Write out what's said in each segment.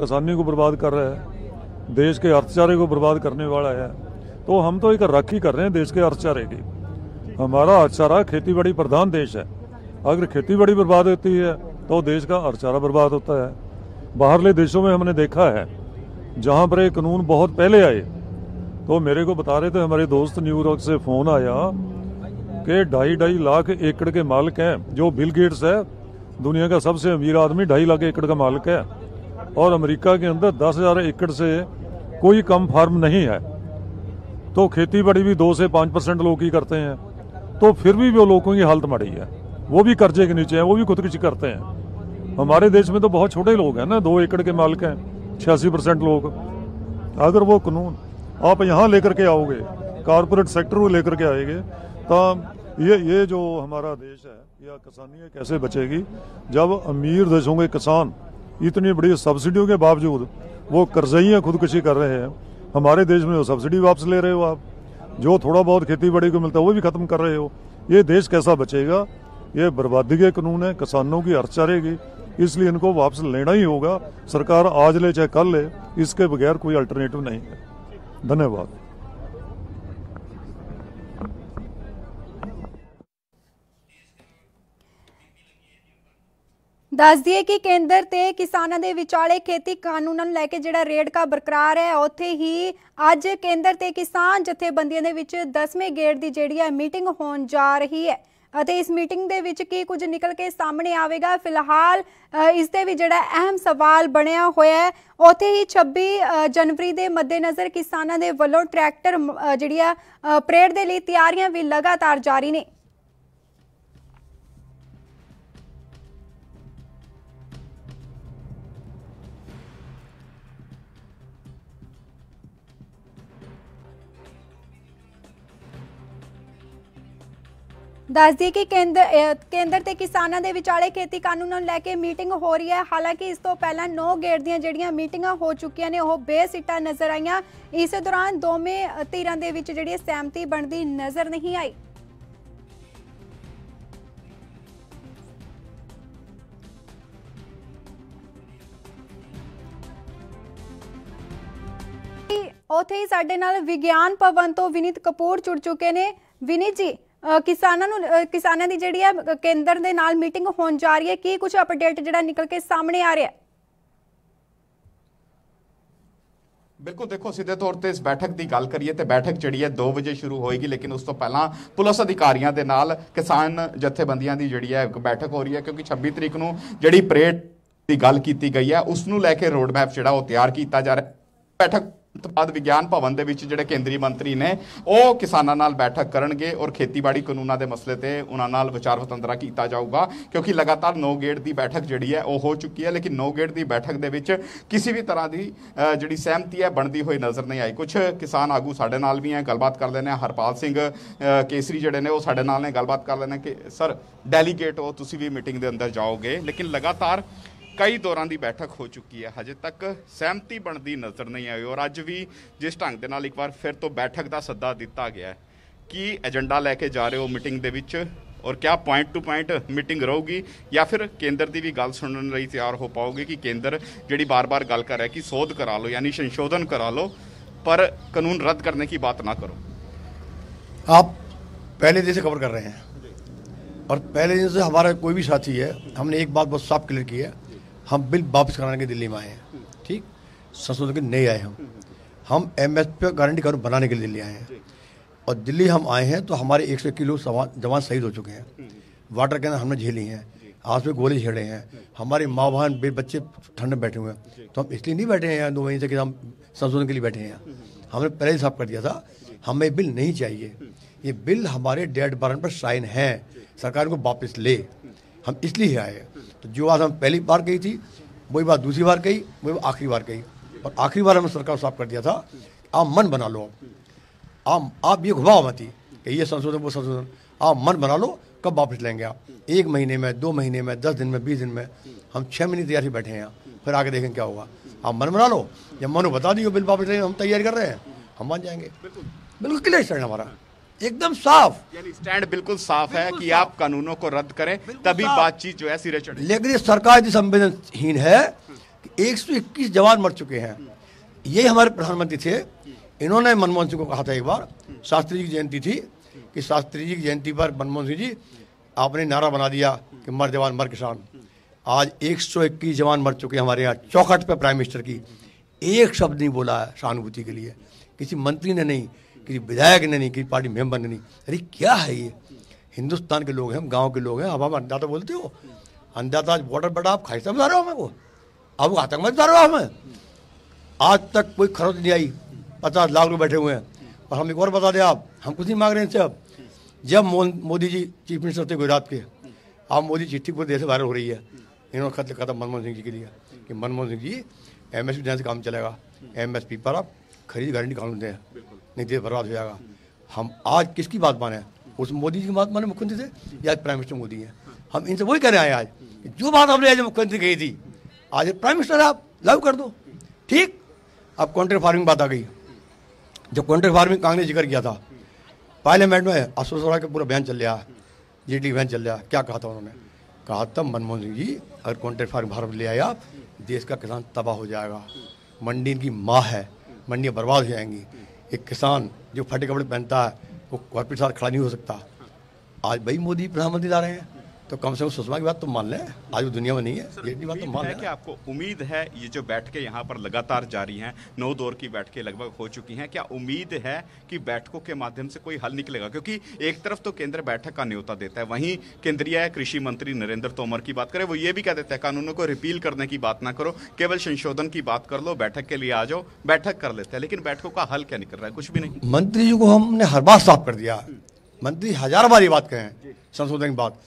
किसानी को बर्बाद कर रहा है, देश के अर्थचारे को बर्बाद करने वाला है। तो हम तो एक राखी कर रहे हैं देश के अर्थचारे की। हमारा अर्थचारा खेती बाड़ी प्रधान देश है। अगर खेती बाड़ी बर्बाद होती है तो देश का अर्थचारा बर्बाद होता है। बाहरले देशों में हमने देखा है, जहां पर ये कानून बहुत पहले आए, तो मेरे को बता रहे थे हमारे दोस्त, न्यूयॉर्क से फोन आया कि 2.5 लाख एकड़ के मालिक हैं। जो बिल गेट्स है, दुनिया का सबसे अमीर आदमी, 2.5 लाख एकड़ का मालिक है, और अमेरिका के अंदर 10,000 एकड़ से कोई कम फार्म नहीं है। तो खेती बाड़ी भी 2 से 5% लोग ही करते हैं। तो फिर भी वो लोगों की हालत माड़ी है, वो भी कर्जे के नीचे हैं, वो भी खुदकुशी करते हैं। हमारे देश में तो बहुत छोटे लोग हैं ना, 2 एकड़ के मालिक हैं 86% लोग। अगर वो कानून आप यहाँ लेकर के आओगे, कारपोरेट सेक्टर को लेकर के आएंगे, तो ये जो हमारा देश है या किसानी कैसे बचेगी, जब अमीर देशों के किसान इतनी बड़ी सब्सिडियों के बावजूद वो कर्जइयाँ खुदकुशी कर रहे हैं। हमारे देश में वो सब्सिडी वापस ले रहे हो आप, जो थोड़ा बहुत खेती बाड़ी को मिलता है वो भी खत्म कर रहे हो। ये देश कैसा बचेगा? ये बर्बादी के कानून है, किसानों की अर्थचारे की, इसलिए इनको वापस लेना ही होगा। सरकार आज ले चाहे कल ले, इसके बगैर कोई अल्टरनेटिव नहीं है। धन्यवाद। दस दिए कि केंद्र ते किसानों के विचाले खेती कानूनों ਨੂੰ ਲੈ ਕੇ ਜਿਹੜਾ ਰੇੜਕਾ ਬਰਕਰਾਰ ਹੈ, ਉੱਥੇ ਹੀ ਅੱਜ ਕੇਂਦਰ ਤੇ ਕਿਸਾਨ ਜਥੇਬੰਦੀਆਂ ਦੇ ਵਿੱਚ 10ਵੇਂ ਗੇੜ ਦੀ ਜਿਹੜੀ ਹੈ ਮੀਟਿੰਗ ਹੋਣ ਜਾ ਰਹੀ ਹੈ। ਅਤੇ ਇਸ ਮੀਟਿੰਗ ਦੇ ਵਿੱਚ ਕੀ ਕੁਝ ਨਿਕਲ ਕੇ ਸਾਹਮਣੇ ਆਵੇਗਾ, ਫਿਲਹਾਲ ਇਸ ਤੇ ਵੀ ਜਿਹੜਾ ਅਹਿਮ ਸਵਾਲ ਬਣਿਆ ਹੋਇਆ ਹੈ। ਉੱਥੇ ਹੀ 26 ਜਨਵਰੀ ਦੇ ਮੱਦੇਨਜ਼ਰ ਕਿਸਾਨਾਂ ਦੇ ਵੱਲੋਂ ਟਰੈਕਟਰ ਜਿਹੜੀ ਆ ਪਰੇਡ ਦੇ ਲਈ ਤਿਆਰੀਆਂ ਵੀ ਲਗਾਤਾਰ ਜਾਰੀ ਨੇ। दस दिए कि केंद्र ते किसानों के विचाले खेती कानूनों लैके मीटिंग हो रही है। हालांकि इस तो पहला 9 गेड़ दी जड़ियां मीटिंगां हो चुकियां ने, वह बेसिट्टा नजर आईयां। इस दौरान दोवें धिरां दे विच जिहड़ी सहमति बनती नजर नहीं आई। उत्थे ही साडे नाल विज्ञान भवन तो विनीत कपूर जुड़ चुके ने। विनीत जी, किसानों की जिहड़ी है केंद्र दे नाल मीटिंग होण जा रही है, की कुछ अपडेट जिहड़ा निकल के सामने आ रहा है? बिल्कुल, देखो सीधे तौर पर इस बैठक की गल करिए तो बैठक जी है 2 बजे शुरू होएगी, लेकिन उस तो पहला पुलिस अधिकारियों के नाल किसान जथेबंदियां की जी है बैठक हो रही है, क्योंकि 26 तरीक को जी परेड की गल की गई है, उसनों लैके रोड मैप जो तैयार किया जा रहा है। बैठक तो बाद विज्ञान भवन के जिहड़े केंद्रीय मंत्री ने वो किसानों नाल बैठक करनगे और खेतीबाड़ी कानूनों के मसले ते उन्हां नाल विचार वटंदरा किया जाऊगा, क्योंकि लगातार 9 गेड़ की बैठक जिहड़ी है वो हो चुकी है, लेकिन 9 गेड़ की बैठक दे विच किसी भी तरह की जिहड़ी सहमति है बनती हुई नज़र नहीं आई। कुछ किसान आगू साडे नाल भी हैं, गलबात कर लेने। हरपाल सिंह केसरी जिहड़े ने वो साडे नाल ने, गलबात कर लेने कि सर डेलीगेट हो, तुसीं भी मीटिंग के अंदर जाओगे, लेकिन लगातार कई दौरान की बैठक हो चुकी है, हजे तक सहमति बनती नज़र नहीं आई। और अज भी जिस ढंग के नाल एक बार फिर तो बैठक का सद्दा दिता गया है, कि एजेंडा लैके जा रहे हो मीटिंग दे विच, और क्या पॉइंट टू पॉइंट मीटिंग रहूगी, या फिर केंद्र की भी गल सुनने लिए तैयार हो पाओगे कि केंद्र जी बार बार गल कर रहा है कि सोध करा लो, यानी संशोधन करा लो, पर कानून रद्द करने की बात ना करो। आप पहले दिन से कवर कर रहे हैं, और पहले दिन से हमारा कोई भी साथी है, हमने एक बात बहुत साफ क्लियर की है, हम बिल वापस कराने के दिल्ली में आए हैं। ठीक, संशोधन के नहीं आए हम MSP पर गारंटी कानून बनाने के लिए दिल्ली आए हैं। और दिल्ली हम आए हैं तो हमारे 100 किलो जवान शहीद हो चुके हैं, वाटर कैन हमने झेली हैं, आस में गोले झेड़े हैं, हमारे माँ बहन बच्चे ठंड में बैठे हुए हैं। तो हम इसलिए नहीं बैठे हैं यहाँ 2 महीने से कि हम संशोधन के लिए बैठे हैं। हमने पहले ही साफ कर दिया था, हमें बिल नहीं चाहिए। ये बिल हमारे डेड वारंट पर साइन है, सरकार को वापस ले, हम इसलिए आए। तो जो बात हम पहली बार कही थी वही बात दूसरी बार कही, वही आखिरी बार कही। और आखिरी बार हमने सरकार को साफ कर दिया था, आप मन बना लो, आप ये घुमाओ मत कि ये संशोधन वो संशोधन, आप मन बना लो कब वापस लेंगे आप, 1 महीने में, 2 महीने में, 10 दिन में, 20 दिन में। हम 6 महीने तैयार ही बैठे हैं यहाँ, फिर आगे देखें क्या होगा। आप मन बना लो, जब मनु बता दियो बिल वापस लेंगे, हम तैयारी कर रहे हैं, हम मान जाएंगे। बिल्कुल क्लियर स्टैंड हमारा, एकदम साफ, यानी स्टैंड बिल्कुल साफ है कि आप कानूनों को रद्द करें, तभी बातचीत जो है सिरे चढ़े। लेकिन ये सरकार इतनी संवेदनहीन है कि कि 121 जवान मर चुके हैं। ये हमारे प्रधानमंत्री थे, इन्होंने मनमोहन सिंह को कहा था एक बार, शास्त्री जी की जयंती थी, कि शास्त्री जी की जयंती पर मनमोहन सिंह जी आपने नारा बना दिया कि मर जवान मर किसान। आज 121 जवान मर चुके हैं हमारे यहाँ। चौखट पे प्राइम मिनिस्टर की एक शब्द नहीं बोला है सहानुभूति के लिए, किसी मंत्री ने नहीं, किसी विधायक ने नहीं, किसी पार्टी मेंबर ने नहीं। अरे क्या है ये? हिंदुस्तान के लोग हैं, हम गाँव के लोग हैं, अब हम अन्नदाता बोलते हो। अन्नदाता आज बॉर्डर पर आप खाई बता रहे हो हमें को, अब आतंकवाद बता रहे हो हमें। आज तक कोई खरोच नहीं आई, 50 लाख लोग बैठे हुए हैं। और हम एक और बता दें, आप हम कुछ नहीं मांग रहे हैं। अब जब मोदी जी चीफ मिनिस्टर थे गुजरात के, आप मोदी चिट्ठी पूरे देश से वायरल हो रही है, इन्होंने खत लिखा था मनमोहन सिंह जी के लिए कि मनमोहन सिंह जी MSP देने से काम चलेगा, MSP पर आप खरीद गारंटी कानून दें, नहीं देश बर्बाद हो जाएगा। हम आज किसकी बात माने? उस मोदी जी की बात माने मुख्यमंत्री थे, या प्राइम मिनिस्टर मोदी हैं। हम इनसे वही कह रहे हैं आज, जो बात हमने आज मुख्यमंत्री कही थी, आज प्राइम मिनिस्टर आप लागू कर दो। ठीक, अब कॉन्ट्रैक्ट फार्मिंग बात आ गई। जब कॉन्ट्रैक्ट फार्मिंग कांग्रेस जिक्र किया था पार्लियामेंट में, अशोक सराय का पूरा बयान चल रहा है, GT बयान चल रहा है। क्या कहा था उन्होंने? कहा था मनमोहन सिंह जी अगर कॉन्ट्रैक्ट फार्मिंग भारत ले आए आप, देश का किसान तबाह हो जाएगा। मंडी की माँ है, मंडियाँ बर्बाद हो जाएंगी। एक किसान जो फटे कपड़े पहनता है वो कॉर्पोरेट साथ खड़ा नहीं हो सकता। आज भाई मोदी प्रधानमंत्री ला रहे हैं, तो कम से कम सुषमा की बात तो मान लें। आज वो दुनिया में नहीं है, ये बात तो मान लें। कि आपको उम्मीद है, ये जो बैठकें यहाँ पर लगातार जारी हैं, 9 दौर की बैठकें लगभग हो चुकी हैं, क्या उम्मीद है कि बैठकों के माध्यम से कोई हल निकलेगा? क्योंकि एक तरफ तो केंद्र बैठक का न्योता देता है, वहीं केंद्रीय कृषि मंत्री नरेंद्र तोमर की बात करें, वो ये भी कह देते हैं कानूनों को रिपील करने की बात ना करो, केवल संशोधन की बात कर लो, बैठक के लिए आ जाओ, बैठक कर लेते हैं। लेकिन बैठकों का हल क्या निकल रहा है? कुछ भी नहीं। मंत्री जी को हमने हर बार साफ कर दिया, मंत्री 1000 बार ये बात कहें संशोधन की बात।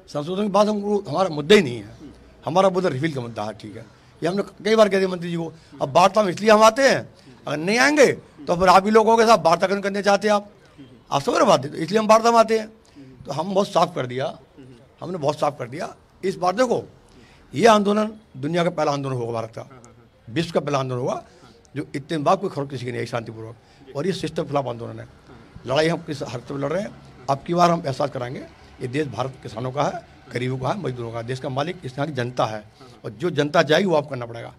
संशोधन की बात हमको हमारा मुद्दा ही नहीं है, हमारा मुद्दा रिफिल का मुद्दा है। ठीक है, ये हमने कई बार कह दिया मंत्री जी को। अब वार्ता में इसलिए हम आते हैं, अगर नहीं आएंगे तो फिर आप ही लोगों के साथ वार्ता करने चाहते हैं आप सब बात, तो इसलिए हम वार्ता में आते हैं। तो हम बहुत साफ कर दिया, हमने बहुत साफ कर दिया। इस बार देखो, ये आंदोलन दुनिया का पहला आंदोलन होगा, भारत का, विश्व का पहला आंदोलन होगा जो इतने बाद कोई खरोच किसी की नहीं, शांतिपूर्वक। और ये सिस्टम खिलाफ आंदोलन है, लड़ाई हम किस हद तक लड़ रहे हैं। अब की बार हम एहसास कराएंगे, ये देश भारत किसानों का है, गरीबों का है, मजदूरों का। देश का मालिक इस यहाँ की जनता है, और जो जनता चाहेगी वो आप करना पड़ेगा।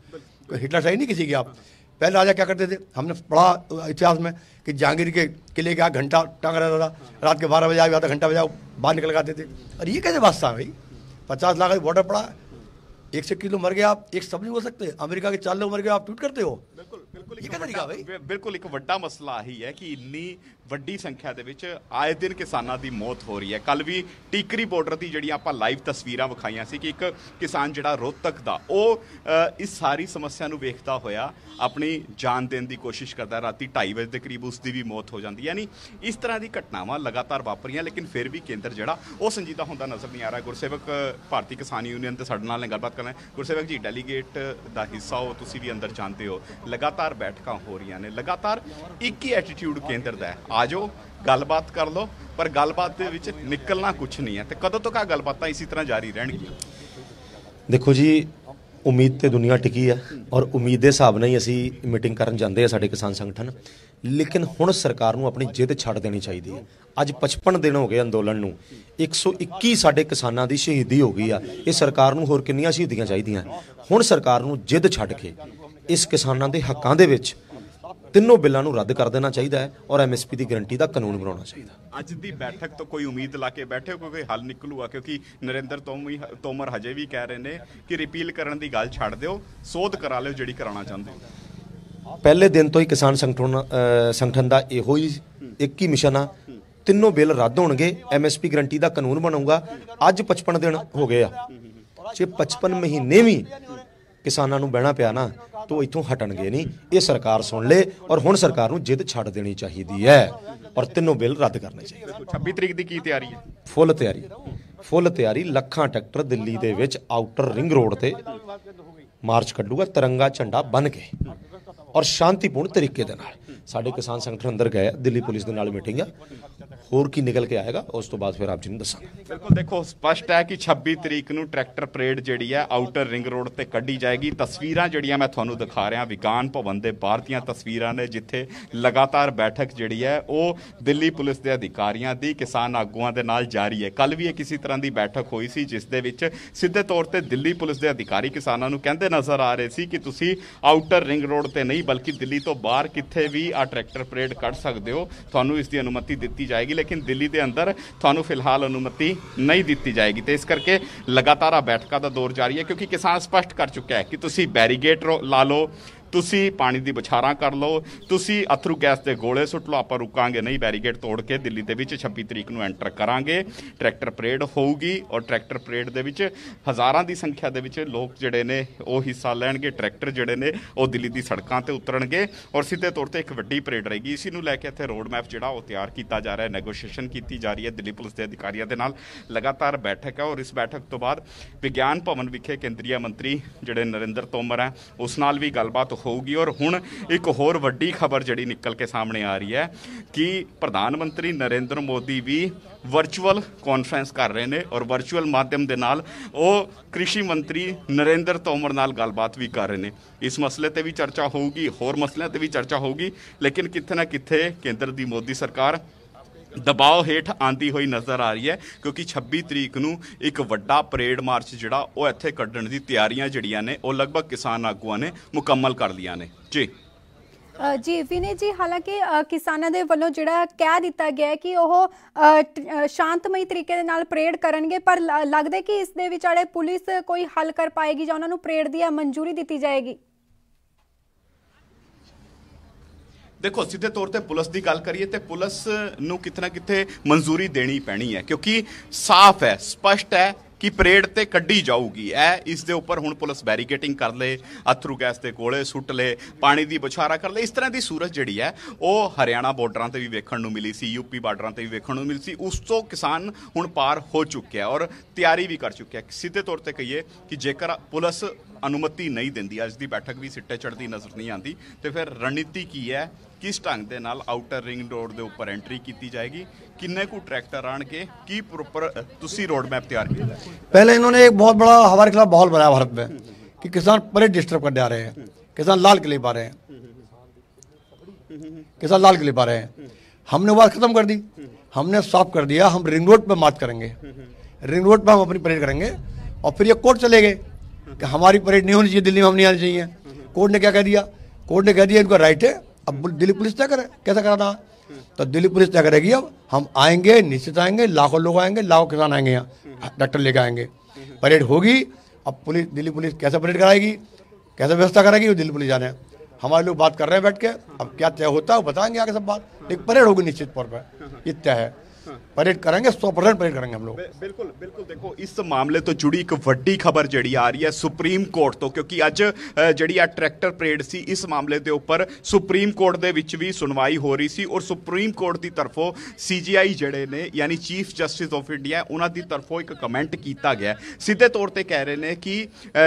कोई हिटलर चाहिए नहीं किसी की। आप पहले राजा क्या करते थे, हमने पढ़ा इतिहास में कि जहांगीर के किले का घंटा टांग रहता था, रात के 12 बजे आया, आधा घंटा बजा बाहर निकल आते थे। और ये कैसे बादशाह है भाई? 50 लाख बॉर्डर पड़ा, 100 किलो मर गया, आप एक सब नहीं हो सकते। अमेरिका के 4 लोग मर गए, आप ट्वीट करते हो? ਬਿਲਕੁਲ ਇੱਕ ਵੱਡਾ ਮਸਲਾ ਆਹੀ ਹੈ ਕਿ ਇੰਨੀ ਵੱਡੀ ਸੰਖਿਆ ਦੇ ਵਿੱਚ ਆਏ ਦਿਨ ਕਿਸਾਨਾਂ ਦੀ ਮੌਤ ਹੋ ਰਹੀ ਹੈ। ਕੱਲ ਵੀ ਟੀਕਰੀ ਬਾਰਡਰ ਦੀ ਜਿਹੜੀਆਂ ਆਪਾਂ ਲਾਈਵ ਤਸਵੀਰਾਂ ਵਿਖਾਈਆਂ ਸੀ ਕਿ ਇੱਕ ਕਿਸਾਨ ਜਿਹੜਾ ਰੋਹਤਕ ਦਾ, ਉਹ ਇਸ ਸਾਰੀ ਸਮੱਸਿਆ ਨੂੰ ਵੇਖਦਾ ਹੋਇਆ ਆਪਣੀ ਜਾਨ ਦੇਣ ਦੀ ਕੋਸ਼ਿਸ਼ ਕਰਦਾ। ਰਾਤੀ 2:30 ਵਜੇ ਦੇ ਕਰੀਬ ਉਸ ਦੀ ਵੀ ਮੌਤ ਹੋ ਜਾਂਦੀ। ਯਾਨੀ ਇਸ ਤਰ੍ਹਾਂ ਦੀ ਘਟਨਾਵਾਂ ਲਗਾਤਾਰ ਵਾਪਰੀਆਂ, ਲੇਕਿਨ ਫਿਰ ਵੀ ਕੇਂਦਰ ਜਿਹੜਾ ਉਹ ਸੰਜੀਦਾ ਹੁੰਦਾ ਨਜ਼ਰ ਨਹੀਂ ਆ ਰਿਹਾ। ਗੁਰਸੇਵਕ ਭਾਰਤੀ ਕਿਸਾਨ ਯੂਨੀਅਨ ਤੇ ਸਾਡੇ ਨਾਲ ਨੇ ਗੱਲਬਾਤ ਕਰਨਾ। ਗੁਰਸੇਵਕ ਜੀ, ਡੈਲੀਗੇਟ ਦਾ ਹਿੱਸਾ ਹੋ, ਤੁਸੀਂ ਵੀ ਅੰਦਰ ਜਾਂਦੇ ਹੋ, ਲਗਾਤਾਰ बैठकां हो रही ने, लगातार एक ही एटीट्यूड केंद्र का है, आ जाओ गलबात कर लो, पर गलबात दे विच निकलना कुछ नहीं है। तो कदों तक आ गलबातां इसी तरह जारी रहणगियां? देखो जी, उम्मीद तो दुनिया टिकी है, और उम्मीद के हिसाब ਨਾਲ ਹੀ ਅਸੀਂ ਮੀਟਿੰਗ ਕਰਨ ਜਾਂਦੇ ਆ ਸਾਡੇ ਕਿਸਾਨ ਸੰਗਠਨ। लेकिन ਹੁਣ सरकार ਨੂੰ ਆਪਣੀ ਜਿੱਦ ਛੱਡ ਦੇਣੀ ਚਾਹੀਦੀ ਹੈ। ਅੱਜ 55 ਦਿਨ ਹੋ ਗਏ ਅੰਦੋਲਨ ਨੂੰ, 121 ਸਾਡੇ ਕਿਸਾਨਾਂ ਦੀ ਸ਼ਹੀਦੀ ਹੋ ਗਈ ਆ। ਇਹ ਸਰਕਾਰ ਨੂੰ ਹੋਰ ਕਿੰਨੀਆਂ ਸ਼ਹੀਦੀਆਂ ਚਾਹੀਦੀਆਂ? ਹੁਣ ਸਰਕਾਰ ਨੂੰ ਜਿੱਦ ਛੱਡ ਕੇ ਇਸ ਕਿਸਾਨਾਂ ਦੇ ਹੱਕਾਂ ਦੇ ਵਿੱਚ ਤਿੰਨੋਂ ਬਿੱਲਾਂ ਨੂੰ ਰੱਦ ਕਰ ਦੇਣਾ ਚਾਹੀਦਾ ਹੈ, ਔਰ MSP ਦੀ ਗਰੰਟੀ ਦਾ ਕਾਨੂੰਨ ਬਣਾਉਣਾ ਚਾਹੀਦਾ। ਅੱਜ ਦੀ ਬੈਠਕ ਤੋਂ ਕੋਈ ਉਮੀਦ ਲਾ ਕੇ ਬੈਠੇ ਹੋ ਕੋਈ ਹੱਲ ਨਿਕਲੂਗਾ? ਕਿਉਂਕਿ ਨਰਿੰਦਰ ਤੋਮਰ ਹਜੇ ਵੀ ਕਹਿ ਰਹੇ ਨੇ ਕਿ ਰਿਪੀਲ ਕਰਨ ਦੀ ਗੱਲ ਛੱਡ ਦਿਓ, ਸੋਧ ਕਰਾ ਲਿਓ ਜਿਹੜੀ ਕਰਾਉਣਾ ਚਾਹੁੰਦੇ ਹੋ। ਪਹਿਲੇ ਦਿਨ ਤੋਂ ਹੀ ਕਿਸਾਨ ਸੰਗਠਨ ਦਾ ਇਹੋ ਹੀ ਇੱਕ ਹੀ ਮਿਸ਼ਨ ਆ, ਤਿੰਨੋਂ ਬਿੱਲ ਰੱਦ ਹੋਣਗੇ, MSP ਗਰੰਟੀ ਦਾ ਕਾਨੂੰਨ ਬਣੂਗਾ। ਅੱਜ 55 ਦਿਨ ਹੋ ਗਏ ਆ, ਜੇ 55 ਮਹੀਨੇ ਵੀ ਕਿਸਾਨਾਂ ਨੂੰ ਬਹਿਣਾ ਪਿਆ ਨਾ, तो इतों हटणगे नहीं। ये सरकार सुन ले, और हुण सरकार नूं जिद छड्ड देनी चाहिदी है, और तीनों बिल रद्द करने चाहिए। 26 तरीक की तैयारी है? फुल तैयारी। ਲੱਖਾਂ ट्रैक्टर दिल्ली दे विच आउटर रिंग रोड ते मार्च कड्डूगा तिरंगा झंडा बन के। ਔਰ ਸ਼ਾਂਤੀਪੂਰਨ ਤਰੀਕੇ ਦੇ ਨਾਲ। ਸਾਡੇ ਕਿਸਾਨ ਸੰਗਠਨ ਅੰਦਰ ਗਏ, ਦਿੱਲੀ ਪੁਲਿਸ ਦੇ ਨਾਲ ਮੀਟਿੰਗ ਆ, ਹੋਰ ਕੀ ਨਿਕਲ ਕੇ ਆਏਗਾ ਉਸ ਤੋਂ ਬਾਅਦ ਫਿਰ ਆਪ ਜੀ ਨੂੰ ਦੱਸਾਂਗੇ। ਬਿਲਕੁਲ ਦੇਖੋ ਸਪਸ਼ਟ ਹੈ ਕਿ 26 ਤਰੀਕ ਨੂੰ ਟਰੈਕਟਰ ਪਰੇਡ ਜਿਹੜੀ ਹੈ ਆਊਟਰ ਰਿੰਗ ਰੋਡ ਤੇ ਕੱਢੀ ਜਾਏਗੀ। ਤਸਵੀਰਾਂ ਜਿਹੜੀਆਂ ਮੈਂ ਤੁਹਾਨੂੰ ਦਿਖਾ ਰਿਹਾ ਵਿਗਿਆਨ ਭਵਨ ਦੇ ਬਾਹਰ ਦੀਆਂ ਤਸਵੀਰਾਂ ਨੇ, ਜਿੱਥੇ ਲਗਾਤਾਰ ਬੈਠਕ ਜਿਹੜੀ ਹੈ ਉਹ ਦਿੱਲੀ ਪੁਲਿਸ ਦੇ ਅਧਿਕਾਰੀਆਂ ਦੀ ਕਿਸਾਨ ਆਗੂਆਂ ਦੇ ਨਾਲ ਜਾਰੀ ਹੈ। ਕੱਲ ਵੀ ਇਹ ਕਿਸੇ ਤਰ੍ਹਾਂ ਦੀ ਬੈਠਕ ਹੋਈ ਸੀ ਜਿਸ ਦੇ ਵਿੱਚ ਸਿੱਧੇ ਤੌਰ ਤੇ ਦਿੱਲੀ ਪੁਲਿਸ ਦੇ ਅਧਿਕਾਰੀ ਕਿਸਾਨਾਂ ਨੂੰ ਕਹਿੰਦੇ ਨਜ਼ਰ ਆ ਰਹੇ ਸੀ ਕਿ ਤੁਸੀਂ ਆਊਟਰ ਰਿੰਗ ਰੋਡ ਤੇ ਨਹੀਂ ਬਲਕਿ ਦਿੱਲੀ ਤੋਂ ਬਾਹਰ ਕਿੱਥੇ ਵੀ ਆ ਟਰੈਕਟਰ ਪਰੇਡ ਕੱਢ ਸਕਦੇ ਹੋ, ਤੁਹਾਨੂੰ ਇਸ ਦੀ ਅਨੁਮਤੀ ਦਿੱਤੀ ਜਾਏਗੀ, ਲੇਕਿਨ ਦਿੱਲੀ ਦੇ ਅੰਦਰ ਤੁਹਾਨੂੰ ਫਿਲਹਾਲ ਅਨੁਮਤੀ ਨਹੀਂ ਦਿੱਤੀ ਜਾਏਗੀ। ਤੇ ਇਸ ਕਰਕੇ ਲਗਾਤਾਰ ਆ ਬੈਠਕਾਂ ਦਾ ਦੌਰ ਜਾਰੀ ਹੈ, ਕਿਉਂਕਿ ਕਿਸਾਨ ਸਪਸ਼ਟ ਕਰ ਚੁੱਕਿਆ ਹੈ ਕਿ ਤੁਸੀਂ ਬੈਰੀਗੇਡ ਲਾ ਲਓ, ਤੁਸੀਂ ਪਾਣੀ ਦੀ ਬੁਛਾਰਾਂ ਕਰ ਲਓ, ਤੁਸੀਂ ਅਥਰੂ ਗੈਸ ਦੇ ਗੋਲੇ ਸੁੱਟ ਲਓ, ਆਪਾਂ ਰੁਕਾਂਗੇ ਨਹੀਂ। ਬੈਰੀਗੇਡ ਤੋੜ ਕੇ ਦਿੱਲੀ ਦੇ ਵਿੱਚ 26 ਤਰੀਕ ਨੂੰ ਐਂਟਰ ਕਰਾਂਗੇ, ਟਰੈਕਟਰ ਪਰੇਡ ਹੋਊਗੀ ਔਰ ਟਰੈਕਟਰ ਪਰੇਡ ਦੇ ਵਿੱਚ ਹਜ਼ਾਰਾਂ ਦੀ ਸੰਖਿਆ ਦੇ ਵਿੱਚ ਲੋਕ ਜਿਹੜੇ ਨੇ ਉਹ ਹਿੱਸਾ ਲੈਣਗੇ। ਟਰੈਕਟਰ ਜਿਹੜੇ ਨੇ ਉਹ ਦਿੱਲੀ ਦੀ ਸੜਕਾਂ ਤੇ ਉਤਰਨਗੇ ਔਰ ਸਿੱਧੇ ਤੌਰ ਤੇ ਇੱਕ ਵੱਡੀ ਪਰੇਡ ਰਹੇਗੀ। ਇਸੇ ਨੂੰ ਲੈ ਕੇ ਇੱਥੇ ਰੋਡ ਮੈਪ ਜਿਹੜਾ ਉਹ ਤਿਆਰ ਕੀਤਾ ਜਾ ਰਿਹਾ ਹੈ, ਨੈਗੋਸ਼ੀਏਸ਼ਨ ਕੀਤੀ ਜਾ ਰਹੀ ਹੈ ਦਿੱਲੀ ਪੁਲਿਸ ਦੇ ਅਧਿਕਾਰੀਆਂ ਦੇ ਨਾਲ। ਲਗਾਤਾਰ ਬੈਠਕ ਹੈ ਔਰ ਇਸ ਬੈਠਕ ਤੋਂ ਬਾਅਦ ਵਿਗਿਆਨ ਭਵਨ ਵਿਖੇ ਕੇਂਦਰੀ ਮੰਤਰੀ ਜਿਹੜੇ ਨਰਿੰਦਰ ਤੋਮਰ ਹੈ ਉਸ ਨਾਲ ਵੀ ਗੱਲਬਾਤ ਹੋਊਗੀ। ਔਰ ਹੁਣ ਇੱਕ ਹੋਰ ਵੱਡੀ ਖਬਰ ਜਿਹੜੀ ਨਿਕਲ ਕੇ ਸਾਹਮਣੇ ਆ ਰਹੀ ਹੈ ਕਿ ਪ੍ਰਧਾਨ ਮੰਤਰੀ ਨਰਿੰਦਰ ਮੋਦੀ ਵੀ ਵਰਚੁਅਲ ਕਾਨਫਰੰਸ ਕਰ ਰਹੇ ਨੇ ਔਰ ਵਰਚੁਅਲ ਮਾਧਿਅਮ ਦੇ ਨਾਲ ਉਹ ਕ੍ਰਿਸ਼ੀ ਮੰਤਰੀ ਨਰਿੰਦਰ ਤੋਮਰ ਨਾਲ ਗੱਲਬਾਤ ਵੀ ਕਰ ਰਹੇ ਨੇ। ਇਸ ਮਸਲੇ ਤੇ ਵੀ ਚਰਚਾ ਹੋਊਗੀ, ਹੋਰ ਮਸਲਿਆਂ ਤੇ ਵੀ ਚਰਚਾ ਹੋਊਗੀ, ਲੇਕਿਨ ਕਿਤੇ ਨਾ ਕਿਤੇ ਕੇਂਦਰ ਦੀ ਮੋਦੀ ਸਰਕਾਰ ਦਬਾਅ ਹੇਠ ਆਂਦੀ ਹੋਈ ਨਜ਼ਰ ਆ ਰਹੀ ਹੈ, ਕਿਉਂਕਿ 26 ਤਰੀਕ ਨੂੰ ਇੱਕ ਵੱਡਾ ਪਰੇਡ ਮਾਰਚ ਜਿਹੜਾ ਉਹ ਇੱਥੇ ਕੱਢਣ ਦੀ ਤਿਆਰੀਆਂ ਜਿਹੜੀਆਂ ਨੇ ਉਹ ਲਗਭਗ ਕਿਸਾਨ ਆਗੂਆਂ ਨੇ ਮੁਕੰਮਲ ਕਰ ਲਈਆਂ ਨੇ। ਜੀ ਵਿਨੇ ਜੀ, ਹਾਲਾਂਕਿ ਕਿਸਾਨਾਂ ਦੇ ਵੱਲੋਂ ਜਿਹੜਾ ਕਹਿ ਦਿੱਤਾ ਗਿਆ ਕਿ ਉਹ ਸ਼ਾਂਤਮਈ ਤਰੀਕੇ ਦੇ ਨਾਲ ਪਰੇਡ ਕਰਨਗੇ, ਪਰ ਲੱਗਦਾ ਕਿ ਇਸ ਦੇ ਵਿਚਾਲੇ ਪੁਲਿਸ ਕੋਈ ਹੱਲ ਕਰ ਪਾਏਗੀ ਜਾਂ ਉਹਨਾਂ ਨੂੰ ਪਰੇਡ ਦੀ ਮਨਜ਼ੂਰੀ ਦਿੱਤੀ ਜਾਏਗੀ? ਦੇਖੋ ਸਿੱਧੇ ਤੌਰ ਤੇ ਪੁਲਿਸ ਦੀ ਗੱਲ ਕਰੀਏ ਤੇ ਪੁਲਿਸ ਨੂੰ ਕਿਤੇ ਨਾ ਕਿਤੇ ਮਨਜ਼ੂਰੀ ਦੇਣੀ ਪੈਣੀ ਹੈ, ਕਿਉਂਕਿ ਸਾਫ਼ ਹੈ, ਸਪਸ਼ਟ ਹੈ ਕਿ ਪਰੇਡ ਤੇ ਕੱਢੀ ਜਾਊਗੀ। ਇਸ ਦੇ ਉੱਪਰ ਹੁਣ ਪੁਲਿਸ ਬੈਰੀਕੇਟਿੰਗ ਕਰ ਲੇ, ਅਥਰੂ ਗੈਸ ਦੇ ਗੋਲੇ ਸੁੱਟ ਲੇ, ਪਾਣੀ ਦੀ ਬੁਛਾਰਾ ਕਰ ਲੇ। ਇਸ ਤਰ੍ਹਾਂ ਦੀ ਸੂਰਤ ਜਿਹੜੀ ਹੈ ਉਹ ਹਰਿਆਣਾ ਬਾਰਡਰਾਂ ਤੇ ਵੀ ਵੇਖਣ ਨੂੰ ਮਿਲੀ ਸੀ, ਯੂਪੀ ਬਾਰਡਰਾਂ ਤੇ ਵੀ ਵੇਖਣ ਨੂੰ ਮਿਲੀ ਸੀ। ਉਸ ਤੋਂ ਕਿਸਾਨ ਹੁਣ ਪਾਰ ਹੋ ਚੁੱਕਿਆ ਔਰ ਤਿਆਰੀ ਵੀ ਕਰ ਚੁੱਕਿਆ। ਸਿੱਧੇ ਤੌਰ ਤੇ ਕਹੀਏ ਕਿ ਜੇਕਰ ਪੁਲਿਸ ਅਨੁਮਤੀ ਨਹੀਂ ਦਿੰਦੀ, ਅੱਜ ਦੀ ਬੈਠਕ ਵੀ ਸਿੱਟੇ ਚੜ੍ਹਦੀ ਨਜ਼ਰ ਨਹੀਂ ਆਉਂਦੀ, ਤੇ ਫਿਰ ਰਣਨੀਤੀ ਕੀ ਹੈ, किस ढंग के नाल आउटर रिंग रोड के उपर एंट्री की जाएगी, किन्ने को ट्रैक्टर आन के की प्रॉपर तुसी रोड मैप तैयार किया? पहले इन्होंने एक बहुत बड़ा हमारे खिलाफ माहौल बनाया भारत में कि किसान परेड डिस्टर्ब करने आ रहे हैं, किसान लाल किले पा रहे हैं, किसान लाल किले पा रहे हैं। हमने बात खत्म कर दी, हमने साफ कर दिया, हम रिंग रोड पर मार्च करेंगे, रिंग रोड पर हम अपनी परेड करेंगे और फिर ये कोर्ट चले गए कि हमारी परेड नहीं होनी चाहिए, दिल्ली में हम नहीं आनी चाहिए। कोर्ट ने क्या कह दिया? कोर्ट ने कह दिया इनका राइट है, अब दिल्ली पुलिस तय करे कैसा कराना है, तो दिल्ली पुलिस तय करेगी। अब हम आएंगे, निश्चित आएंगे, लाखों लोग आएंगे, लाखों किसान आएंगे, यहाँ ट्रैक्टर लेके आएंगे, परेड होगी। अब पुलिस, दिल्ली पुलिस कैसे परेड कराएगी, कैसे व्यवस्था करेगी, वो दिल्ली पुलिस जाने। हमारे लोग बात कर रहे हैं बैठ के, अब क्या तय होता है वो बताएंगे आगे सब बात, लेकिन परेड होगी निश्चित तौर पर, ये तय है। परेड करेंगे, 100% परेड करेंगे हम लोग। बिल्कुल बिल्कुल। देखो इस मामले तो जुड़ी एक वड्डी खबर जड़ी आ रही है सुप्रीम कोर्ट तो, क्योंकि अज जड़ी आ ट्रैक्टर परेड सी, इस मामले के उपर सुप्रीम कोर्ट दे विच भी सुनवाई हो रही सी और सुप्रीम कोर्ट की तरफों CGI जड़े ने यानी चीफ जस्टिस ऑफ इंडिया उन्होंने की तरफों एक कमेंट किया गया, सीधे तौर पर कह रहे हैं कि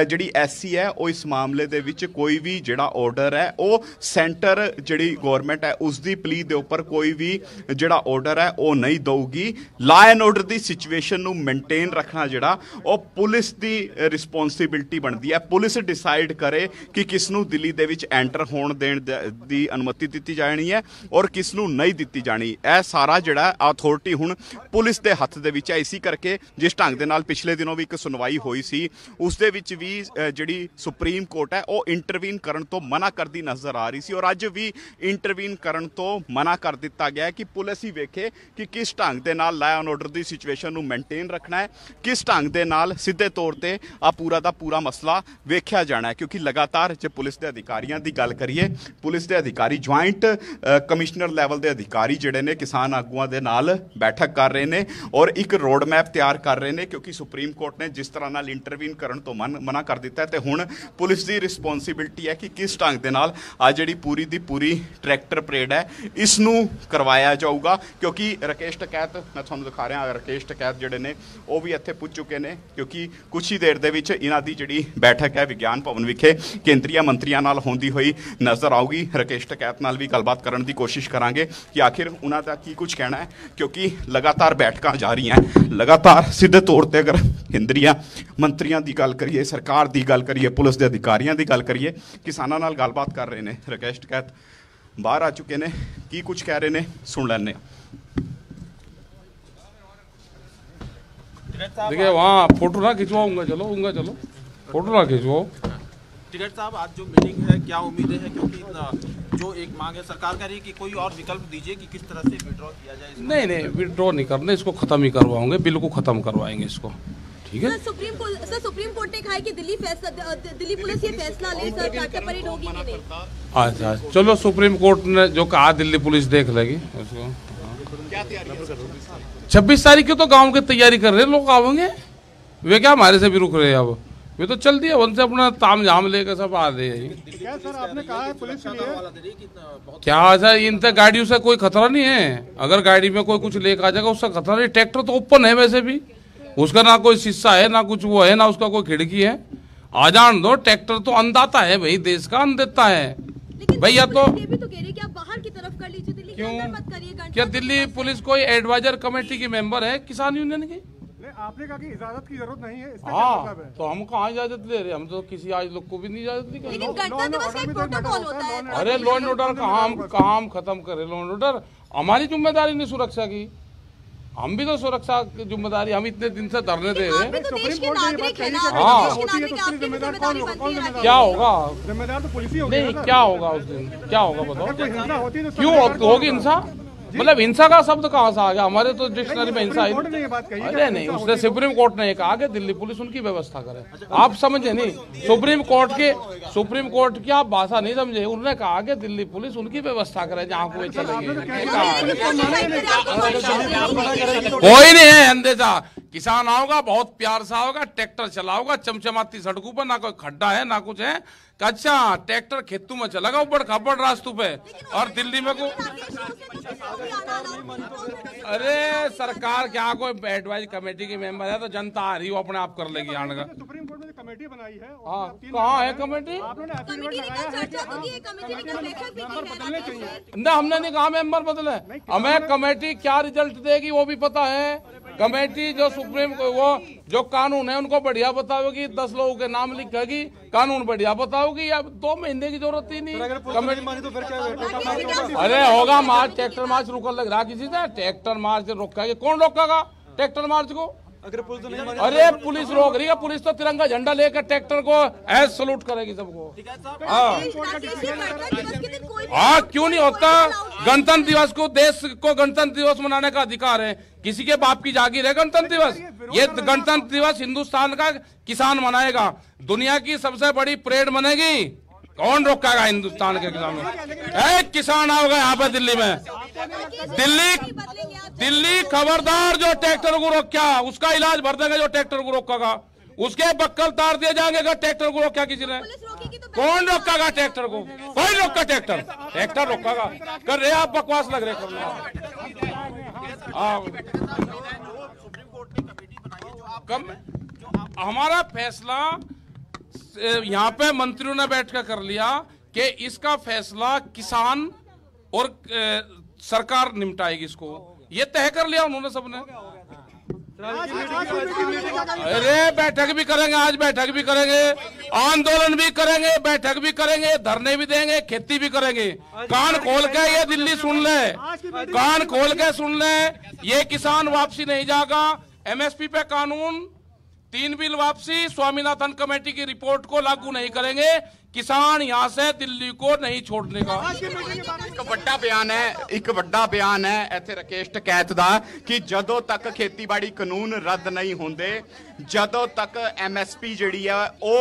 जड़ी SC है वो इस मामले के विच कोई भी जड़ा ऑर्डर है वो सेंटर जड़ी गौरमेंट है उसकी प्ली के उपर कोई भी जड़ा ऑर्डर है वो नहीं दऊगी। ला एंड ऑर्डर की सिचुएशन नूं मेनटेन रखना जड़ा वो पुलिस की रिस्पोंसिबिलिटी बनती है। पुलिस डिसाइड करे कि किसनूं दिल्ली दे विच एंटर होण देण दी अनुमति दी जानी है और किसनूं नहीं दी जानी। यह सारा जड़ा अथॉरिटी हुण पुलिस के हत्थ दे विच है। इसी करके जिस ढंग दे नाल पिछले दिनों भी एक सुनवाई हुई सी उस दे विच भी जिहड़ी सुप्रीम कोर्ट है वो इंटरवीन करन तो मना करती नज़र आ रही सी और अज भी इंटरवीन करन तो मना कर दिता गया कि पुलिस ही वेखे कि किस ढंग दे नाल ला एंड ऑर्डर की सिचुएशन नूं मेनटेन रखना है, किस ढंग दे नाल सीधे तौर पर आ पूरा दा पूरा मसला वेख्या जाना है। क्योंकि लगातार जो पुलिस के अधिकारियों की गल करिए, पुलिस के अधिकारी ज्वाइंट कमिश्नर लैवल के अधिकारी जिहड़े ने किसान आगुआं दे नाल बैठक कर रहे हैं और एक रोड मैप तैयार कर रहे हैं, क्योंकि सुप्रीम कोर्ट ने जिस तरह नाल इंटरवीन करन तो मना कर दिता है। तो हुण पुलिस की रिस्पोंसिबिलिटी है कि किस ढंग दे नाल आ जिहड़ी पूरी दी पूरी ट्रैक्टर परेड है इसनूं करवाया जाऊगा। क्योंकि राकेश ਟਕੈਤ ਮੈਂ ਤੁਹਾਨੂੰ ਦਿਖਾ ਰਿਹਾ ਰਾਕੇਸ਼ ਟਕੈਤ ਜਿਹੜੇ ਨੇ ਉਹ ਵੀ ਇੱਥੇ ਪੁੱਜ ਚੁੱਕੇ ਨੇ, ਕਿਉਂਕਿ ਕੁਛ ਹੀ ਦੇਰ ਦੇ ਵਿੱਚ ਇਹਨਾਂ ਦੀ ਜਿਹੜੀ ਬੈਠਕ ਹੈ ਵਿਗਿਆਨ ਭਵਨ ਵਿਖੇ ਕੇਂਦਰੀ ਮੰਤਰੀਆਂ ਨਾਲ ਹੁੰਦੀ ਹੋਈ ਨਜ਼ਰ ਆਊਗੀ। ਰਾਕੇਸ਼ ਟਕੈਤ ਨਾਲ ਵੀ ਗੱਲਬਾਤ ਕਰਨ ਦੀ ਕੋਸ਼ਿਸ਼ ਕਰਾਂਗੇ ਕਿ ਆਖਿਰ ਉਹਨਾਂ ਦਾ ਕੀ ਕੁਝ ਕਹਿਣਾ ਹੈ, ਕਿਉਂਕਿ ਲਗਾਤਾਰ ਬੈਠਕਾਂ ਜਾ ਰਹੀਆਂ, ਲਗਾਤਾਰ ਸਿੱਧੇ ਤੌਰ ਤੇ ਅਗਰ ਕੇਂਦਰੀ ਮੰਤਰੀਆਂ ਦੀ ਗੱਲ ਕਰੀਏ, ਸਰਕਾਰ ਦੀ ਗੱਲ ਕਰੀਏ, ਪੁਲਿਸ ਦੇ ਅਧਿਕਾਰੀਆਂ ਦੀ ਗੱਲ ਕਰੀਏ, ਕਿਸਾਨਾਂ ਨਾਲ ਗੱਲਬਾਤ ਕਰ ਰਹੇ ਨੇ। ਰਾਕੇਸ਼ ਟਕੈਤ ਬਾਹਰ ਆ ਚੁੱਕੇ ਨੇ, ਕੀ ਕੁਝ ਕਹਿ ਰਹੇ ਨੇ ਸੁਣ ਲੈਂਦੇ ਹਾਂ। देखिए वहाँ फोटो ना खिंचवाऊंगा, चलो फोटो ना खिंचवाओ। टिकैत साहब, आज जो मीटिंग है क्या उम्मीदें हैं, क्योंकि जो एक मांग है सरकार कह रही है कि कोई और विकल्प दीजिए कि किस तरह से विड्रॉ किया जाए। नहीं विड्रॉ नहीं करना, इसको खत्म ही करवाओगे, बिल को खत्म करवाएंगे इसको, ठीक है। सर सुप्रीम कोर्ट ने कहा है कि दिल्ली पुलिस ये फैसला ले, सर ट्रैक्टर परेड होगी कि नहीं। अच्छा चलो, सुप्रीम कोर्ट ने जो कहा दिल्ली पुलिस देख लेगी उसको। क्या तैयारी है? 26 तारीख की तो गांव की तैयारी कर रहे हैं लोग, आवेंगे वे क्या हमारे से भी रुक रहे हैं, अब वे तो चल दिया उनसे अपना ताम झाम लेकर सब आ रहे हैं। क्या सर आपने कहा है पुलिस के लिए क्या सर, इनसे गाड़ियों से कोई खतरा नहीं है, अगर गाड़ी में कोई कुछ लेकर आ जाएगा उससे खतरा नहीं। ट्रैक्टर तो ओपन है वैसे भी, उसका ना कोई शीशा है ना कुछ वो है, ना उसका कोई खिड़की है, आ जान दो। ट्रैक्टर तो अन्नदाता है भाई, देश का अन्नदाता है भैया। तो बाहर की तरफ कर लीजिए, दिल्ली क्यों? के अंदर मत करिए। क्या दिल्ली पुलिस कोई एडवाइजर कमेटी की मेंबर है किसान यूनियन की? आपने कहा कि इजाजत की जरूरत नहीं है, इसका क्या हाँ, मतलब है? तो हम कहाँ इजाजत ले रहे हैं, हम तो किसी आज लोग को भी नहीं इजाजत दी। लेकिन गणतंत्र दिवस का एक प्रोटोकॉल होता है। अरे लॉ एंड ऑर्डर कहाँ हम खत्म करें, लॉ एंड ऑर्डर हमारी जिम्मेदारी नहीं सुरक्षा की, हम भी तो सुरक्षा की जिम्मेदारी, हम इतने दिन से धरने दे रहे हैं। तो देश के नागरिक है ना, हाँ। देश के नागरिक है, आपकी जिम्मेदारी बनती है। क्या होगा, जिम्मेदार तो पुलिस ही होगी नहीं ना। क्या होगा उस दिन, क्या होगा बताओ, कोई हिंसा होती है तो क्यों होगी हिंसा? मतलब हिंसा का शब्द कहाँ से आ गया, हमारे तो डिक्शनरी में हिंसा कोर्ट ने ये बात कही है। अरे नहीं, उसने सुप्रीम कोर्ट ने कहा कि दिल्ली पुलिस उनकी व्यवस्था करे। आप समझे नहीं, सुप्रीम कोर्ट की आप भाषा नहीं समझे, उन्होंने कहा कि दिल्ली पुलिस उनकी व्यवस्था करे जहाँ कोई चलेंगे। कोई नहीं है अंधेरा, किसान आओगा बहुत प्यार से आओगा, ट्रैक्टर चलाओगा चमचमाती सड़कों पर, ना कोई खड्डा है ना कुछ है। अच्छा ट्रैक्टर खेतों में चलेगा ऊपर खबर रास्तों पे, और दिल्ली में को अरे सरकार क्या कोई एडवाइज कमेटी की मेंबर है तो जनता आ रही हो अपने आप कर लेगी आने का। सुप्रीम कोर्ट में जो कमेटी बनाई है, हाँ कहाँ है कमेटी? ना हमने नहीं कहा मेंबर बदले, हमें कमेटी क्या रिजल्ट देगी वो भी पता है। कमेटी जो सुप्रीम वो जो कानून है उनको बढ़िया बताओगी, 10 लोगों के नाम लिखेगी, कानून बढ़िया बताओगी, या 2 महीने की जरूरत ही नहीं। कमेटी तो फिर क्या? अरे होगा मार्च, ट्रैक्टर मार्च रुक लग रहा किसी से, ट्रैक्टर मार्च रोकेगा, कौन रोकेगा ट्रैक्टर मार्च को? अगर पुलिस तो नहीं, अरे पुलिस रोक रही है, पुलिस तो तिरंगा झंडा लेकर ट्रैक्टर को ऐसे सलूट करेगी सबको। हाँ क्यों नहीं होता, गणतंत्र दिवस को, देश को गणतंत्र दिवस मनाने का अधिकार है, किसी के बाप की जागीर है गणतंत्र दिवस। ये गणतंत्र दिवस हिंदुस्तान का किसान मनाएगा, दुनिया की सबसे बड़ी परेड बनेगी, कौन रोकेगा हिंदुस्तान के किसानों? किसान आओगे यहाँ पे दिल्ली में, दिल्ली खबरदार जो ट्रैक्टर को रोका उसका इलाज भर देंगे, जो ट्रैक्टर को रोकेगा उसके बक्कल तार दिए जाएंगे। अगर ट्रैक्टर को रोका किसी ने, कौन रोकेगा ट्रैक्टर को? कोई रोका ट्रैक्टर रोकेगा? कर रहे आप बकवास लग रहे हमारा फैसला यहाँ पे मंत्रियों ने बैठकर कर लिया कि इसका फैसला किसान और सरकार निपटाएगी, इसको ये तय कर लिया उन्होंने सबने। अरे बैठक भी करेंगे, आज बैठक भी करेंगे, आंदोलन भी करेंगे, बैठक भी करेंगे, धरने भी देंगे, खेती भी करेंगे। कान खोल के ये दिल्ली सुन ले, कान खोल के सुन ले, ये किसान वापसी नहीं जाएगा। एमएसपी पे कानून, 3 बिल वापसी, स्वामीनाथन कमेटी की रिपोर्ट को लागू नहीं करेंगे, किसान यहां से दिल्ली को नहीं छोड़ने का। ਇੱਕ ਵੱਡਾ ਬਿਆਨ ਹੈ ਇੱਥੇ ਰਾਕੇਸ਼ ਟਕੈਤ ਦਾ ਕਿ ਜਦੋਂ ਤੱਕ ਖੇਤੀਬਾੜੀ ਕਾਨੂੰਨ ਰੱਦ ਨਹੀਂ ਹੁੰਦੇ, ਜਦੋਂ ਤੱਕ ਐਮਐਸਪੀ ਜਿਹੜੀ ਹੈ ਉਹ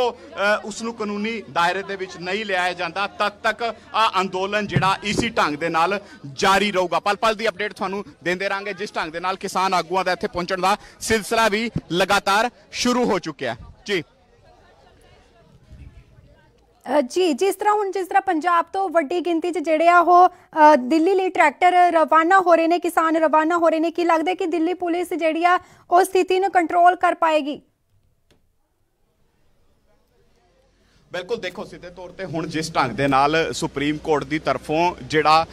ਉਸ ਨੂੰ ਕਾਨੂੰਨੀ ਦਾਇਰੇ ਦੇ ਵਿੱਚ ਨਹੀਂ ਲਿਆਇਆ ਜਾਂਦਾ, ਤਦ ਤੱਕ ਆ ਅੰਦੋਲਨ ਜਿਹੜਾ ਇਸੇ ਢੰਗ ਦੇ ਨਾਲ ਜਾਰੀ ਰਹੂਗਾ। ਪਲ ਪਲ ਦੀ ਅਪਡੇਟ ਤੁਹਾਨੂੰ ਦਿੰਦੇ ਰਾਂਗੇ, ਜਿਸ ਢੰਗ ਦੇ ਨਾਲ ਕਿਸਾਨ ਆਗੂਆਂ ਦਾ ਇੱਥੇ ਪਹੁੰਚਣ ਦਾ ਸਿਲਸਿਲਾ ਵੀ ਲਗਾਤਾਰ ਸ਼ੁਰੂ ਹੋ ਚੁੱਕਿਆ ਜੀ। ਜੀ ਜਿਸ ਤਰ੍ਹਾਂ ਪੰਜਾਬ ਤੋਂ ਵੱਡੀ ਗਿਣਤੀ 'ਚ ਜਿਹੜੇ ਆ ਉਹ ਦਿੱਲੀ ਲਈ ਟਰੈਕਟਰ ਰਵਾਨਾ ਹੋ ਰਹੇ ਨੇ, ਕਿਸਾਨ ਰਵਾਨਾ ਹੋ ਰਹੇ ਨੇ, ਕੀ ਲੱਗਦਾ ਕਿ ਦਿੱਲੀ ਪੁਲਿਸ ਜਿਹੜੀ ਆ ਉਹ ਸਥਿਤੀ ਨੂੰ ਕੰਟਰੋਲ ਕਰ ਪਾਏਗੀ? ਬਿਲਕੁਲ ਦੇਖੋ ਸਿੱਧੇ ਤੌਰ ਤੇ ਹੁਣ ਜਿਸ ਢੰਗ ਦੇ ਨਾਲ ਸੁਪਰੀਮ ਕੋਰਟ ਦੀ ਤਰਫੋਂ ਜਿਹੜਾ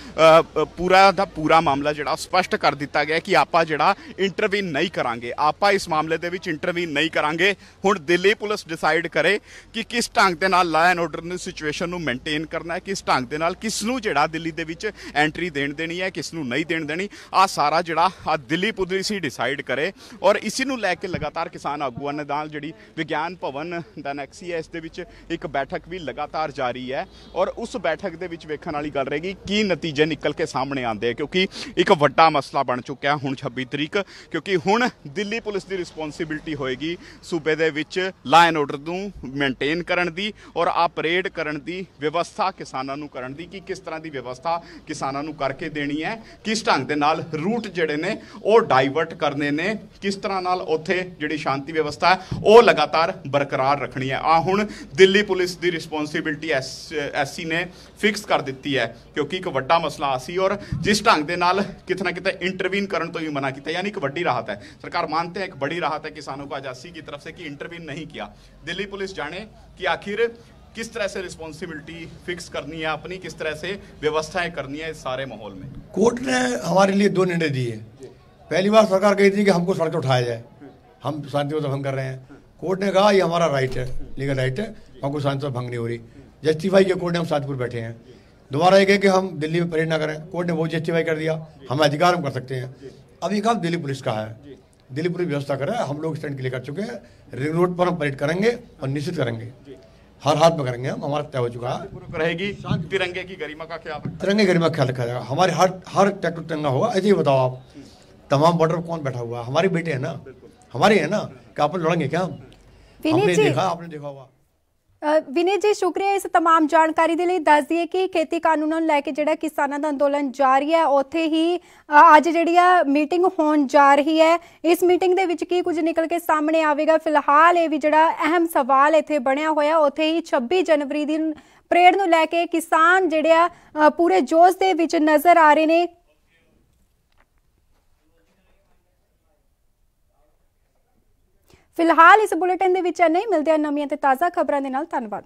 ਪੂਰਾ ਦਾ ਪੂਰਾ ਮਾਮਲਾ ਜਿਹੜਾ ਸਪਸ਼ਟ ਕਰ ਦਿੱਤਾ ਗਿਆ ਕਿ ਆਪਾਂ ਜਿਹੜਾ ਇੰਟਰਵੀਨ ਨਹੀਂ ਕਰਾਂਗੇ, ਆਪਾਂ ਇਸ ਮਾਮਲੇ ਦੇ ਵਿੱਚ ਇੰਟਰਵੀਨ ਨਹੀਂ ਕਰਾਂਗੇ। ਹੁਣ ਦਿੱਲੀ ਪੁਲਿਸ ਡਿਸਾਈਡ ਕਰੇ ਕਿ ਕਿਸ ਢੰਗ ਦੇ ਨਾਲ law and order the situation ਨੂੰ ਮੇਨਟੇਨ ਕਰਨਾ ਹੈ, ਕਿਸ ਢੰਗ ਦੇ ਨਾਲ ਕਿਸ ਨੂੰ ਜਿਹੜਾ ਦਿੱਲੀ ਦੇ ਵਿੱਚ ਐਂਟਰੀ ਦੇਣੀ ਹੈ, ਕਿਸ ਨੂੰ ਨਹੀਂ ਦੇਣ ਦੇਣੀ। ਆ ਸਾਰਾ ਜਿਹੜਾ ਦਿੱਲੀ ਪੁਲਿਸ ਹੀ ਡਿਸਾਈਡ ਕਰੇ ਔਰ ਇਸੇ ਨੂੰ ਲੈ ਕੇ ਲਗਾਤਾਰ ਕਿਸਾਨ ਆਗੂਆਂ ਦੇ ਨਾਲ ਜਿਹੜੀ ਵਿਗਿਆਨ ਭਵਨ ਦਾ ਨੈਕਸੀ ਹੈ ਇਸ ਦੇ ਵਿੱਚ ਇੱਕ बैठक भी लगातार जारी है और उस बैठक दे विच वेखण वाली गल रहेगी की नतीजे निकल के सामने आते हैं, क्योंकि एक वड्डा मसला बन चुका है हुण 26 तरीक, क्योंकि हुण दिल्ली पुलिस की रिस्पोंसिबिलिटी होएगी सूबे दे विच ला एंड ऑर्डर नूं मेनटेन करन दी और आ परेड करन दी व्यवस्था किसानां नूं करन दी कि किस तरह की व्यवस्था किसानां नूं करके देनी है, किस ढंग दे नाल रूट जिहड़े ने ਉਹ डाइवर्ट करने ने, किस तरह नाल उत्थे जिहड़ी शांति व्यवस्था है ਉਹ लगातार बरकरार रखनी है। आ हुण दिल्ली पुलिस ਦੀ ਰਿਸਪੌਂਸਿਬਿਲਟੀ ਐਸਸੀ ਨੇ ਫਿਕਸ ਕਰ ਦਿੱਤੀ ਹੈ, ਕਿਉਂਕਿ ਇੱਕ ਵੱਡਾ ਮਸਲਾ ਸੀ ਔਰ ਜਿਸ ਢੰਗ ਦੇ ਨਾਲ कितना ना कितना इंटरवीन करने तो भी मना किया, यानी एक बड़ी राहत है। सरकार मानते हैं एक बड़ी राहत है किसानों को आज एससी की तरफ से कि इंटरवीन नहीं किया। दिल्ली पुलिस जाने कि आखिर किस तरह से रिस्पॉन्सिबिलिटी फिक्स करनी है अपनी, किस तरह से व्यवस्थाएं करनी है इस सारे माहौल में। कोर्ट ने हमारे लिए 2 निर्णय दिए। पहली बार सरकार कही थी कि हमको सड़क पर उठाया जाए, हम शांति भंग कर रहे हैं। कोर्ट ने कहा ये हमारा राइट है, लीगल राइट है, हमको शांति भंग नहीं हो रही। जस्टिफाई किया कोर्ट ने, हम शांतिपुर बैठे हैं। दोबारा ये कहे कि हम दिल्ली में परेड ना करें, कोर्ट ने वो जस्टिफाई कर दिया, हमें अधिकार हम कर सकते हैं। अब ये काम दिल्ली पुलिस का है, दिल्ली पुलिस व्यवस्था करे, हम लोग स्टैंड के लिए कर चुके हैं। रिंग रोड पर हम परेड करेंगे और निश्चित करेंगे, हर हाथ में करेंगे, हम हमारा तय हो चुका है। रहेगी तिरंगे की गरिमा का ख्याल, तिरंगे गरिमा का ख्याल रखा जाएगा, हमारे हर ट्रैक्टर तिरंगा होगा। ऐसे ही बताओ आप, तमाम बॉर्डर पर कौन बैठा हुआ है? हमारे बेटे हैं ना, हमारे हैं ना, क्या आप लड़ेंगे क्या? हमने देखा, आपने देखा होगा। विनीत जी शुक्रिया इस तमाम जानकारी के लिए। दस दिए कि खेती कानूनों ਨੂੰ ਲੈ ਕੇ ਜਿਹੜਾ ਕਿਸਾਨਾਂ ਦਾ ਅੰਦੋਲਨ ਜਾਰੀ ਹੈ, ਉੱਥੇ ਹੀ ਅੱਜ ਜਿਹੜੀ ਆ ਮੀਟਿੰਗ ਹੋਣ ਜਾ ਰਹੀ ਹੈ। ਇਸ ਮੀਟਿੰਗ ਦੇ ਵਿੱਚ ਕੀ ਕੁਝ ਨਿਕਲ ਕੇ ਸਾਹਮਣੇ ਆਵੇਗਾ, ਫਿਲਹਾਲ ਇਹ ਵੀ ਜਿਹੜਾ ਅਹਿਮ ਸਵਾਲ ਇੱਥੇ ਬਣਿਆ ਹੋਇਆ। ਉੱਥੇ ਹੀ 26 ਜਨਵਰੀ ਦੀ ਪਰੇਡ ਨੂੰ ਲੈ ਕੇ ਕਿਸਾਨ ਜਿਹੜੇ ਆ ਪੂਰੇ ਜੋਸ਼ ਦੇ ਵਿੱਚ ਨਜ਼ਰ ਆ ਰਹੇ ਨੇ। ਫਿਲਹਾਲ ਇਸ ਬੁਲੇਟਿਨ ਦੇ ਵਿੱਚ ਨਹੀਂ ਮਿਲਦੇ ਨਵੀਆਂ ਤੇ ਤਾਜ਼ਾ ਖਬਰਾਂ ਦੇ ਨਾਲ। ਧੰਨਵਾਦ।